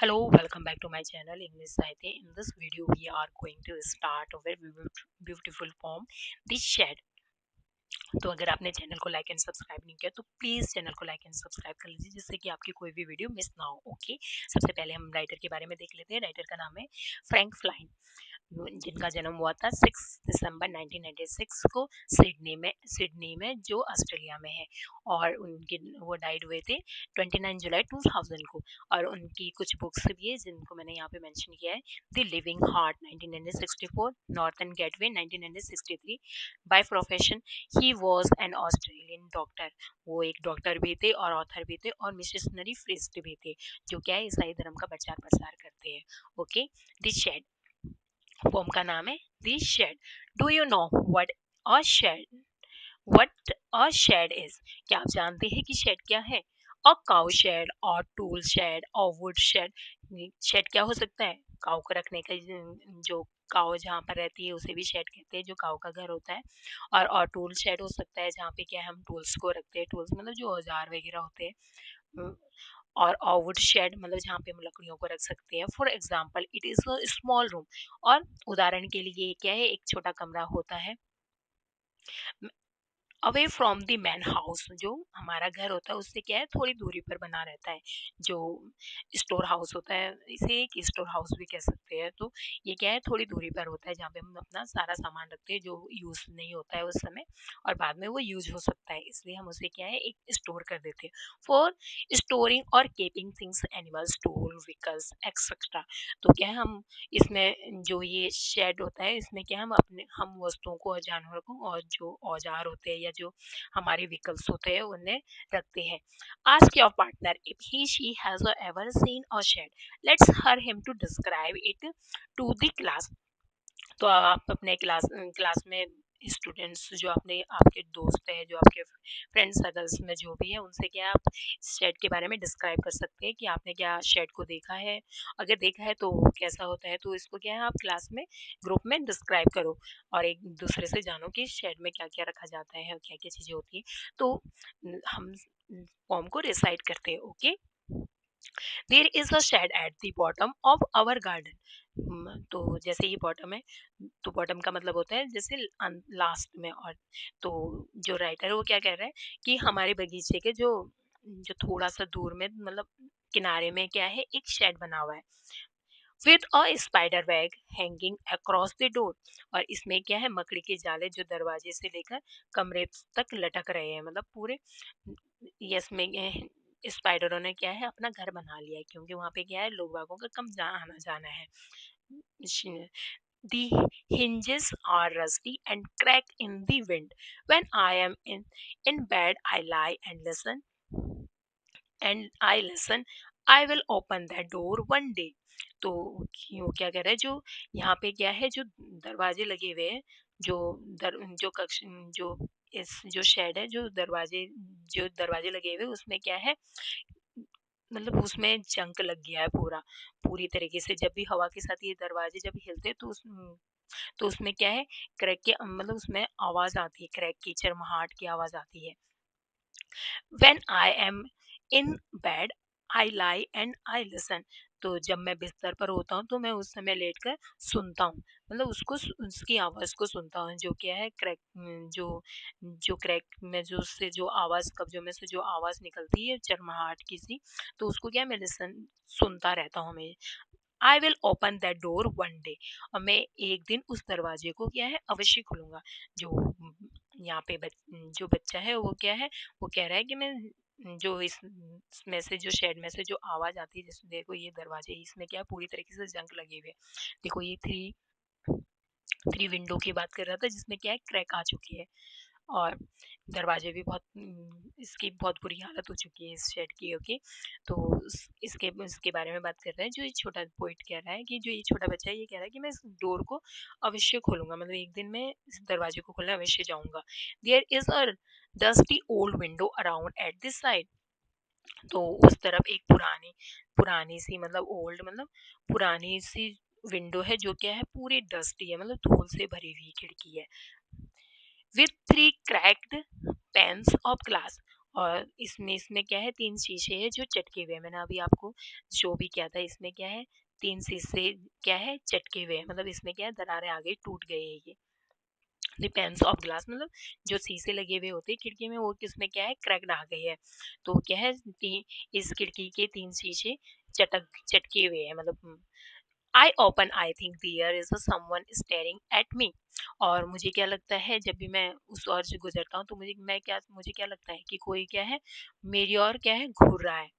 Hello, welcome back to my channel English Saite. In this video, we are going to start a very beautiful poem, The Shed. तो अगर आपने channel को like and subscribe नहीं किया तो please channel को like and subscribe कर लीजिए जिससे कि आपकी कोई भी वीडियो मिस ना हो। ओके, सबसे पहले हम राइटर के बारे में देख लेते हैं। राइटर का नाम है फ्रैंक फ्लाइन, जिनका जन्म हुआ था 6 दिसंबर 1996 को सिडनी में जो ऑस्ट्रेलिया में है। और उनके वो डाइड हुए थे 29 जुलाई 2000 को। और उनकी कुछ बुक्स भी है जिनको मैंने यहाँ पे मेंशन किया है। The living heart 1964, northern gateway 1963। By profession he was an Australian doctor, वो एक डॉक्टर भी थे और ऑथर भी थे और मिशनरी प्रीस्ट भी थे, जो क्या है ईसाई धर्म का प्रचार प्रसार करते हैं। ओके, द शेड, पोम का नाम है the shed. Do you know what a shed what a shed is? क्या आप जानते हैं कि शेड क्या है? अ काउ शेड और टूल शेड और वुड शेड। शेड क्या हो सकता है? काउ को रखने का, जो काउ जहाँ पर रहती है उसे भी शेड कहते हैं, जो काउ का घर होता है। और टूल शेड हो सकता है जहाँ पे क्या है हम टूल्स को रखते हैं, टूल्स मतलब जो औजार वगैरह होते हैं। और वुड शेड मतलब जहाँ पे हम लकड़ियों को रख सकते हैं। For example it is a small room. और उदाहरण के लिए क्या है, एक छोटा कमरा होता है away from the man house, जो हमारा घर होता है उससे क्या है थोड़ी दूरी पर बना रहता है। जो स्टोर हाउस होता है, इसे एक स्टोर हाउस भी कह सकते हैं। तो ये क्या है थोड़ी दूरी पर होता है जहाँ पे हम अपना सारा सामान रखते हैं जो यूज नहीं होता है उस समय, और बाद में वो यूज हो सकता है, इसलिए हम उसे क्या है एक स्टोर कर देते हैं। फॉर स्टोरिंग और keeping things, animals, tool, vehicles etcetera. तो क्या है हम इसमें जो ये शेड होता है इसमें क्या हम वस्तुओं को और जानवरों को और जो औजार होते हैं या जो हमारे व्हीकल्स होते हैं उन्हें रखते हैं। Ask your partner if he she has ever seen a shed. Let's her him to describe it to the class. तो आप अपने क्लास में स्टूडेंट्स जो अपने आपके दोस्त हैं, जो आपके फ्रेंड सर्कल्स में जो भी है, उनसे क्या आप शेड के बारे में डिस्क्राइब कर सकते हैं कि आपने क्या शेड को देखा है। अगर देखा है तो वो कैसा होता है, तो इसको क्या है आप क्लास में ग्रुप में डिस्क्राइब करो और एक दूसरे से जानो कि शेड में क्या क्या रखा जाता है और क्या क्या चीज़ें होती है। तो हम फॉर्म को रिसाइट करते हैं। Okay, there is a shed at the bottom of our garden. तो जैसे ये बॉटम है, तो बॉटम का मतलब होता है जैसे लास्ट में। और तो जो राइटर है वो क्या कह रहा है कि हमारे बगीचे के जो जो थोड़ा सा दूर में मतलब किनारे में क्या है एक शेड बना हुआ है with a spider web hanging across the door. और इसमें क्या है मकड़ी के जाले जो दरवाजे से लेकर कमरे तक लटक रहे हैं, मतलब पूरे यस में स्पाइडरों ने क्या है अपना घर बना लिया है, क्योंकि वहां पे क्या है लोग बागों का कम आना जाना है। The hinges are rusty and crack in the wind. When I am in bed, I lie and listen. I will open that door one day. तो क्यों क्या कह रहा है, जो यहाँ पे क्या है जो दरवाजे लगे हुए हैं, जो जो कक्ष जो इस जो शेड है जो दरवाजे लगे हुए उसमें क्या है मतलब उसमें जंग लग गया है पूरी तरीके से। जब भी हवा के साथ ये दरवाजे जब हिलते तो उसमें क्या है क्रैक के मतलब उसमें आवाज आती है, क्रैक की चरमहाट की आवाज आती है। When I am in bed, I lie and I listen. तो जब मैं बिस्तर पर होता हूँ तो मैं उस समय लेटकर सुनता हूँ, मतलब उसकी आवाज को सुनता हूँ, जो क्या है क्रैक जो जो क्रैक में जो उससे जो आवाज कब्जों में से जो आवाज निकलती है चरमहाट की सी, तो उसको क्या मैं लिसन सुनता रहता हूँ मैं। I will open that door one day, और मैं एक दिन उस दरवाजे को क्या है अवश्य खोलूंगा। जो यहाँ पे जो बच्चा है वो क्या है वो कह रहा है कि मैं जो इसमें से जो शेड में से जो आवाज आती है, जैसे देखो ये दरवाजे इसमें क्या पूरी तरीके से जंग लगे हुए। देखो ये थ्री थ्री विंडो की बात कर रहा था जिसमें क्या है क्रैक आ चुकी है, और दरवाजे भी बहुत इसकी बहुत बुरी हालत हो चुकी है इस शेड की। ओके, तो इसके इसके बारे में बात कर रहे हैं। जो ये छोटा पोइट कह रहा है कि जो ये छोटा बच्चा है ये कह रहा है कि मैं इस डोर को अवश्य खोलूंगा, मतलब एक दिन मैं इस दरवाजे को खोलने अवश्य जाऊंगा। There is a dusty old window around at this side. तो उस तरफ एक पुरानी पुरानी सी मतलब ओल्ड मतलब पुरानी सी विंडो है जो क्या है पूरी डस्टी है, मतलब धूल से भरी हुई खिड़की है। With three cracked panes of glass, और इसमें इसमें क्या है, 3 शीशे हैं जो चटके हुए हैं। मैंने अभी आपको शो भी किया था, इसमें क्या है, 3 शीशे क्या है, चटके हुए हैं, मतलब इसमें क्या है, दरारें आ गई, टूट गए हैं ये। द पेन्स ऑफ ग्लास, मतलब जो शीशे लगे हुए होते हैं खिड़की में, वो किसमें क्या है, क्रैक्ड आ गई है। तो क्या है, इस खिड़की के 3 शीशे चटके हुए हैं, मतलब I open, I think there is someone staring at me. और मुझे क्या लगता है, जब भी मैं उस ओर से गुजरता हूँ तो मुझे क्या लगता है कि कोई क्या है, मेरी ओर क्या है, घूर रहा है।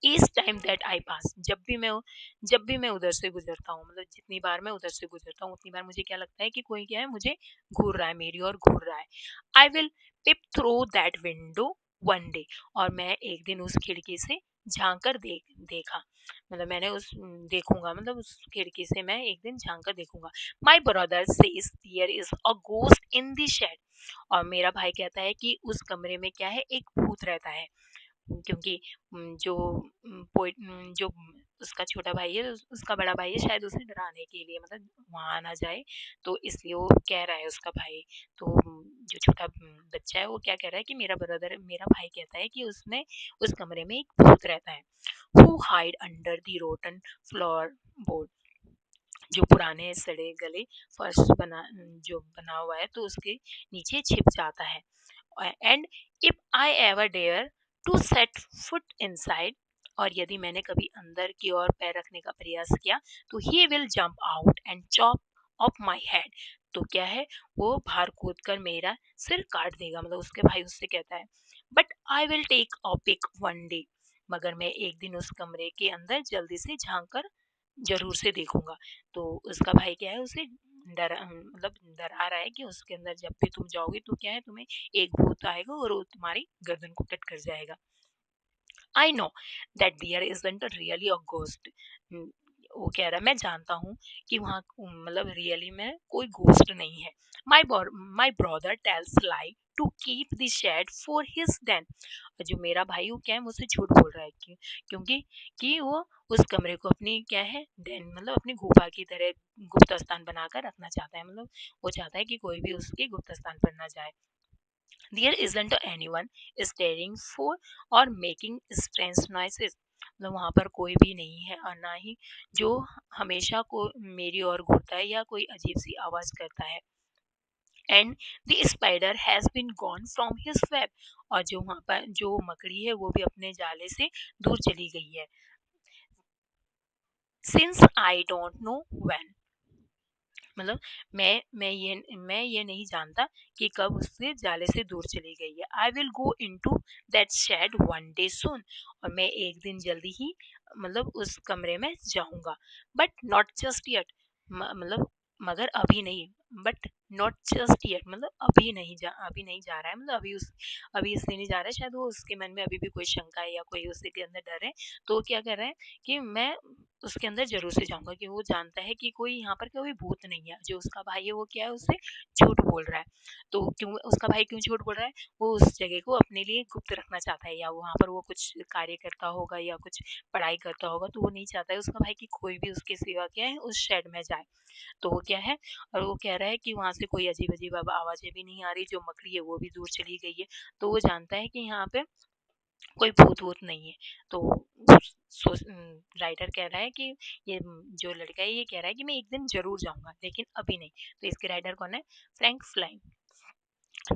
ईच टाइम दैट आई पास, जब भी मैं उधर से गुजरता हूँ, मतलब जितनी बार मैं उधर से गुजरता हूँ उतनी बार मुझे क्या लगता है कि कोई क्या है, मुझे घूर रहा है, मेरी ओर घूर रहा है। I will pip through that window one day, और मैं एक दिन उस खिड़की से झांक कर देखा, मतलब मैंने उस देखूंगा, मतलब उस खिड़की से मैं एक दिन झांक कर देखूंगा। My brother says there is a ghost in the shed, और मेरा भाई कहता है कि उस कमरे में क्या है, एक भूत रहता है। क्योंकि जो जो उसका छोटा भाई है, उसका बड़ा भाई है, शायद उसे डराने के लिए, मतलब वहां ना जाए, तो इसलिए वो कह रहा है उसका भाई। तो जो छोटा बच्चा है वो क्या कह रहा है कि मेरा भाई कहता है कि उसमें उस कमरे में एक भूत रहता है। Who hide under the rotten floor board, जो पुराने सड़े गले फर्श जो बना हुआ है, तो उसके नीचे छिप जाता है। And if I ever dare to set foot inside, और यदि मैंने कभी अंदर की ओर पैर रखने का प्रयास किया, तो he will jump out and chop of my head, तो क्या है, वो बाहर कूद कर मेरा सिर काट देगा, मतलब उसके भाई उससे कहता है। But I will take a peek one day, मगर मैं एक दिन उस कमरे के अंदर जल्दी से झांक कर जरूर से देखूंगा। तो उसका भाई क्या है, उसे मतलब डरा रहा है कि उसके अंदर जब भी तुम जाओगे तो क्या है, तुम्हें एक भूत आएगा और वो तुम्हारी गर्दन को कट कर जाएगा। I know that there isn't really a ghost, वो कह रहा है, मैं जानता हूँ कि वहाँ मतलब रियली में कोई घोस्ट नहीं है। My my brother tells lie to keep the shed for his then, जो मेरा भाई वो क्या है, मुझसे झूठ बोल रहा है क्योंकि कि वो उस कमरे को अपनी क्या है, देन मतलब अपनी गुफा की तरह गुप्त स्थान बनाकर रखना चाहता है, मतलब वो चाहता है कि कोई भी उसके गुप्त स्थान पर ना जाए। There isn't anyone staring for or making strange noises, मतलब वहां पर कोई भी नहीं है, और ना ही जो हमेशा को मेरी ओर घूरता है या कोई अजीब सी आवाज करता है। And the spider has been gone from his web, और जो वहां पर जो मकड़ी है वो भी अपने जाले से दूर चली गई है। Since I don't know when, मतलब मैं ये नहीं जानता कि कब उससे जाले से दूर चली गई है। I will go into that shed one day soon, और मैं एक दिन जल्दी ही मतलब उस कमरे में जाऊंगा। बट नॉट जस्ट येट, मतलब मगर अभी नहीं, बट नॉट जस्ट येट, मतलब अभी नहीं जा रहा है, मतलब अभी इसलिए नहीं जा रहा है, शायद वो उसके मन में अभी भी कोई शंका है या कोई उसके अंदर डर है। तो वो क्या कर रहा है कि मैं उसके अंदर जरूर से जाऊंगा, कि वो जानता है कि कोई यहाँ पर कोई भूत नहीं है। जो उसका भाई है वो क्या है, उससे झूठ बोल रहा है। तो क्यों उसका भाई क्यों झूठ बोल रहा है, वो उस जगह को अपने लिए गुप्त रखना चाहता है, या वहां पर वो कुछ कार्य करता होगा या कुछ पढ़ाई करता होगा, तो वो नहीं चाहता है उसका भाई कि कोई भी उसके सिवा क्या है उस शेड में जाए। तो वो क्या है, और वो कह रहा है कि वहां से कोई अजीब अजीब आवाजें भी नहीं आ रही, जो मकड़ी है वो भी दूर चली गई है। तो वो जानता है कि यहाँ पे कोई भूत वूत नहीं है। तो राइटर कह रहा है कि ये जो लड़का है ये कह रहा है कि मैं एक दिन जरूर जाऊंगा, लेकिन अभी नहीं। तो इसके राइटर कौन है, फ्रैंक फ्लाइन।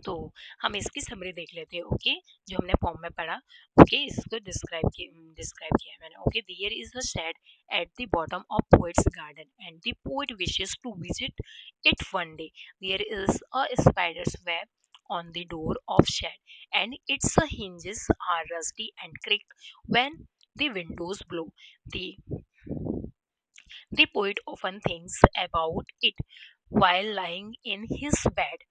तो हम इसकी समरी देख लेते हैं, ओके, जो हमने फॉर्म में पढ़ा। ओके, इसको डिस्क्राइब किया है मैंने। Okay, there is a shed at the bottom of poets garden and the poet wishes to visit it one day. There is a spiders web on the door of shed, and its hinges are rusty and creak when the windows blow. The poet often thinks about it while lying in his bed.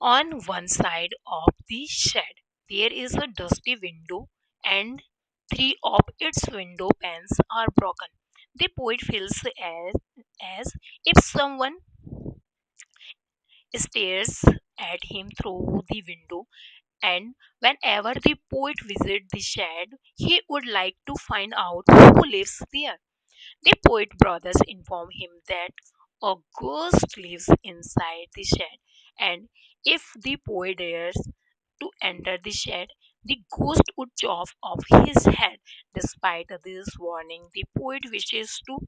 On one side of the shed, there is a dusty window, and three of its window panes are broken. The poet feels as if someone stares at him through the window, and whenever the poet visits the shed, he would like to find out who lives there. The poet brothers inform him that a ghost lives inside the shed, and if the poet dares to enter the shed, the ghost would chop off his head. Despite this warning, the poet wishes to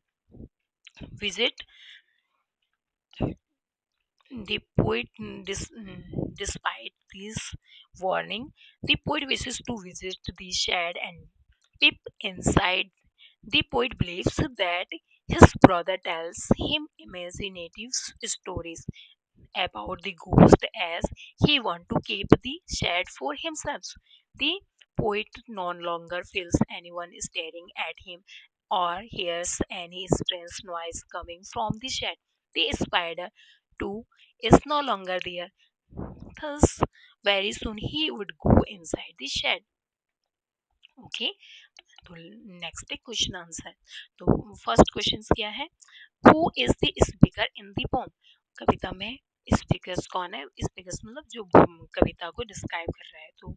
visit the poet. Despite this warning, the poet wishes to visit the shed and peep inside. The poet believes that his brother tells him imaginative stories about the ghost as he wants to keep the shed for himself. The poet no longer feels anyone staring at him or hears any strange noise coming from the shed. The spider, too, is no longer there. Thus, very soon he would go inside the shed. Okay, तो next है question answer. तो first question क्या है? Who is the speaker in the poem? कविता में speakers कौन है? Speakers मतलब जो कविता को डिस्क्राइब कर रहा है. तो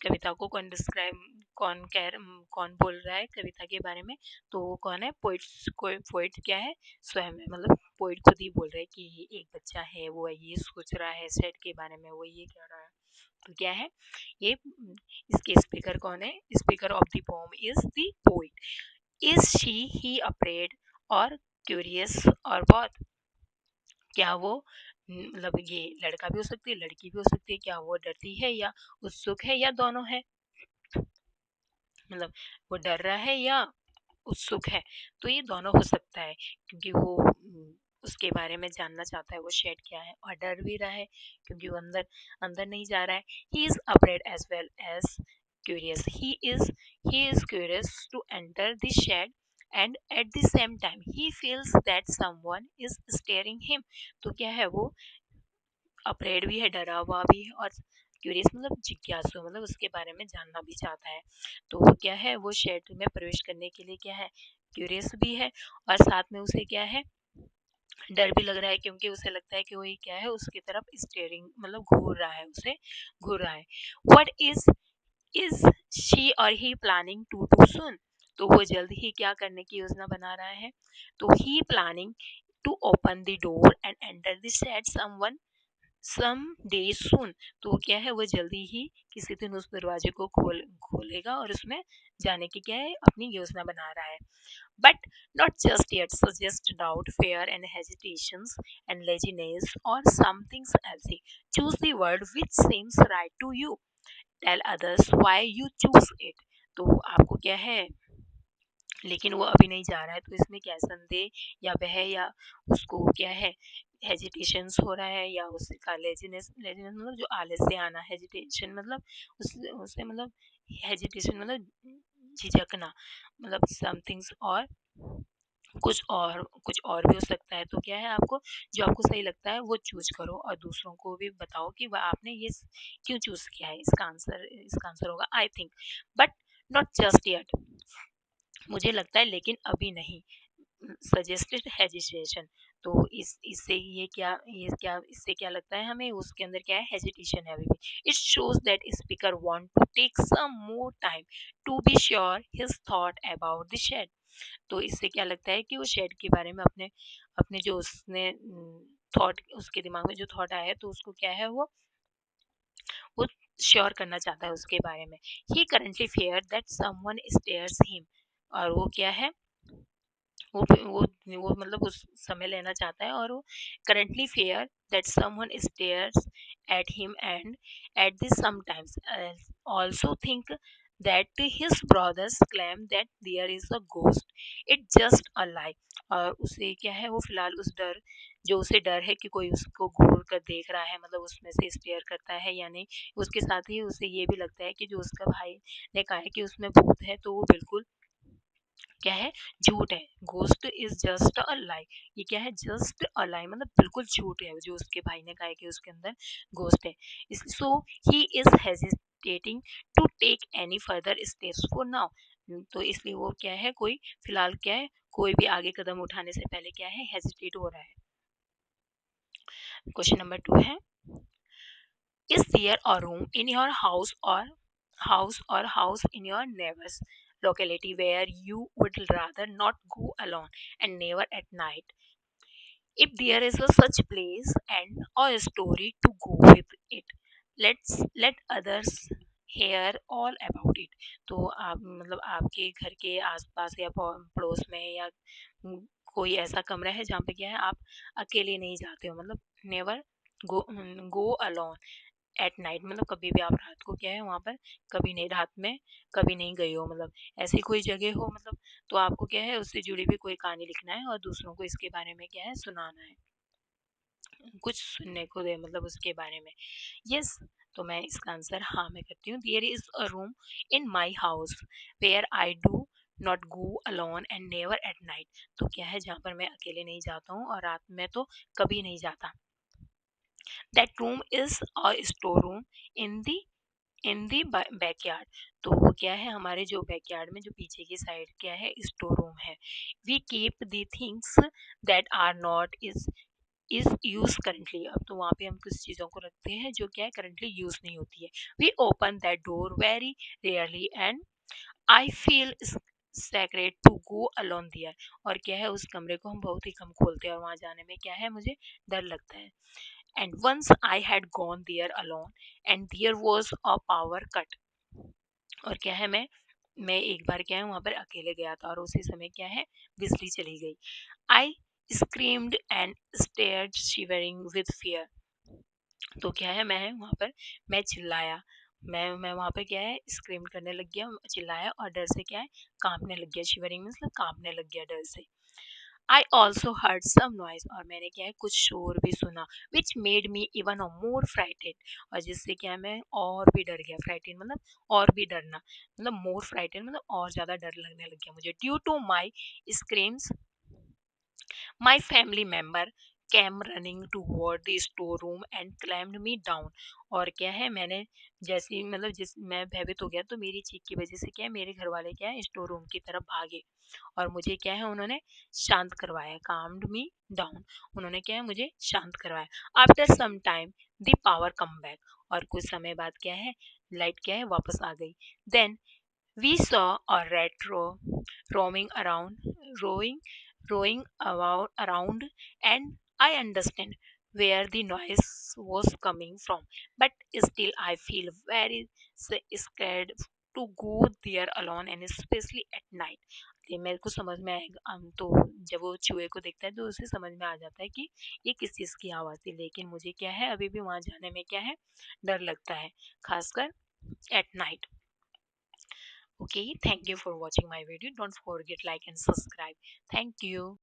कविता को कौन डिस्क्राइब, कौन बोल रहा है कविता के बारे में? तो वो कौन है? पोइट क्या है? स्वयं है. मतलब पोइट खुद ही बोल रहा है कि एक बच्चा है, वो ये सोच रहा है सेट के बारे में, वो ये कह रहा है. तो क्या है ये? इसके स्पीकर कौन है? Speaker of the pome is the poet. Is she he afraid और क्यूरियस और बहुत? क्या वो मतलब ये लड़का भी हो सकती है, लड़की भी हो सकती है. क्या वो डरती है या उत्सुक है या दोनों है? मतलब वो डर रहा है या उत्सुक है? तो ये दोनों हो सकता है क्योंकि वो उसके बारे में जानना चाहता है वो शेड क्या है, और डर भी रहा है क्योंकि वो अंदर अंदर नहीं जा रहा है. He is afraid as well as curious. He is curious to enter the shed and at the same time he feels that someone is staring him. तो क्या है वो? अफ्रेड भी है, डरा हुआ भी है, और क्यूरियस मतलब जिज्ञासु, मतलब उसके बारे में जानना भी चाहता है. तो वो क्या है? वो शेड में प्रवेश करने के लिए क्या है? क्यूरियस भी है, और साथ में उसे क्या है? डर भी लग रहा है क्योंकि उसे लगता है कि वो ये क्या है उसकी तरफ स्टेयरिंग मतलब घूर रहा है, उसे घूर रहा है. व्हाट इज शी और ही प्लानिंग टू डू सून? तो वो जल्द ही क्या करने की योजना बना रहा है? तो he planning to open the door and enter the shed some day soon. तो क्या है? वो जल्दी ही किसी दिन उस दरवाजे को खोलेगा और उसमें जाने की क्या है अपनी योजना बना रहा है. But not just yet. Suggest doubt, fear and hesitations and laziness और something else. Choose the word which seems right to you. Tell others why you choose it. तो आपको क्या है? लेकिन वो अभी नहीं जा रहा है, तो इसमें क्या संदेह या वह या उसको क्या है हेजिटेशन हो रहा है, या उसका लेजीनेस. लेजीनेस मतलब जो आलस से आना. हेजिटेशन मतलब उसे मतलब हेजिटेशन मतलब झिझकना, मतलब समथिंग्स और कुछ और भी हो सकता है. तो क्या है? आपको जो आपको सही लगता है वो चूज करो और दूसरों को भी बताओ कि वह आपने ये क्यों चूज किया है. इसका आंसर होगा I think. But not just yet. मुझे लगता है लेकिन अभी नहीं. Suggested hesitation. तो इससे ये क्या इससे क्या लगता है हमें? उसके अंदर क्या है? हेजिटेशन है अभी भी. It shows that speaker want to take some more time to be sure his thought about the shed. तो इससे क्या लगता है कि वो शेड के बारे में अपने अपने जो उसने थॉट, उसके दिमाग में जो थॉट आया है तो उसको क्या है वो श्योर करना चाहता है उसके बारे में. He currently fear that someone stares him. और वो क्या है? वो मतलब उस समय लेना चाहता है, और वो currently fear that someone stairs at him and at this sometimes also think that his brothers claim that there is a ghost. It's just a lie. और उसे क्या है? वो फिलहाल उस डर, जो उसे डर है कि कोई उसको घूर कर देख रहा है, मतलब उसमें से स्टेयर करता है या नहीं. उसके साथ ही उसे ये भी लगता है कि जो उसका भाई ने कहा है कि उसमें भूत है, तो वो बिल्कुल क्या है? झूठ है. घोस्ट इज जस्ट अ लाई. ये क्या है? जस्ट अ लाई मतलब बिल्कुल झूठ है जो उसके भाई ने कहा है कि उसके अंदर घोस्ट है. So he is hesitating to take any further steps for now. तो इसलिए वो क्या है? कोई फिलहाल क्या है? कोई भी आगे कदम उठाने से पहले क्या है? हेजिटेट हो रहा है. क्वेश्चन नंबर 2 है, is there a room in your house in your neighbor's locality where you would rather not go alone and never at night? If there is a such place and a story to go with it, let others hear all about it. तो आप मतलब आपके घर के आसपास या पड़ोस में या कोई ऐसा कमरा है जहाँ पे क्या है आप अकेले नहीं जाते हो, मतलब never go alone at night, मतलब कभी भी आप रात को क्या है वहाँ पर कभी नहीं, रात में कभी नहीं गए हो, मतलब ऐसी कोई जगह हो, मतलब तो आपको क्या है उससे जुड़ी भी कोई कहानी लिखना है और दूसरों को इसके बारे में क्या है सुनाना है, कुछ सुनने को दे मतलब उसके बारे में। यस, तो मैं इसका आंसर हाँ मैं करती हूँ। There is a room in my house where I do not go alone and never at night. तो क्या है जहाँ पर मैं अकेले नहीं जाता हूँ और रात में तो कभी नहीं जाता। That room is a store room in the backyard. तो वो क्या है हमारे जो बैकयार्ड में जो पीछे की साइड क्या है स्टोर रूम है। We keep the things that are not is use currently. अब तो वहाँ पे हम कुछ चीज़ों को रखते हैं जो क्या है करंटली यूज नहीं होती है। We open that door very rarely and I feel sacred to go alone there. और क्या है उस कमरे को हम बहुत ही कम खोलते हैं और वहाँ जाने में क्या है मुझे डर लगता है। And once I had gone there alone and there was a power cut. और क्या है मैं एक बार क्या है वहाँ पर अकेले गया था और उसी समय क्या है बिजली चली गई। आई screamed and stared shivering with fear। तो क्या है मैं वहाँ पर मैं चिल्लाया, मैं वहाँ पर क्या है स्क्रीम करने लग गया, चिल्लाया और डर से क्या है कांपने लग गया। शिवरिंग मतलब कांपने लग गया डर से। I also heard some noise, और मैंने क्या है कुछ शोर भी सुना, which made me even more frightened. और जिससे क्या है मैं और भी डर गया। फ्राइटेड मतलब और भी डरना, मतलब मोर फ्राइटेड मतलब और ज्यादा डर लगने लग गया मुझे। Due to my screams my family member came running toward the storeroom and climbed me down। और क्या है मैंने जैसे ही मतलब जिस मैं भयभीत हो गया तो मेरी चीख की वजह से क्या है मेरे घर वाले क्या है स्टोर रूम की तरफ भागे और मुझे क्या है उन्होंने शांत करवाया। काम्ड मी डाउन, उन्होंने क्या है मुझे शांत करवाया। After some time the power come back, और कुछ समय बाद क्या है लाइट क्या है वापस आ गई। Then we saw a rat roaming around, rowing, rowing around, and I understand where the noise was coming from. But still, I feel very scared to go there alone, and especially at night। ये मेरे को समझ में आएगा तो जब वो चूहे को देखता है तो उसे समझ में आ जाता है कि ये किस चीज़ की आवाज़ थी, लेकिन मुझे क्या है अभी भी वहाँ जाने में क्या है डर लगता है, खासकर at night. Okay, thank you for watching my video. Don't forget like and subscribe. Thank you.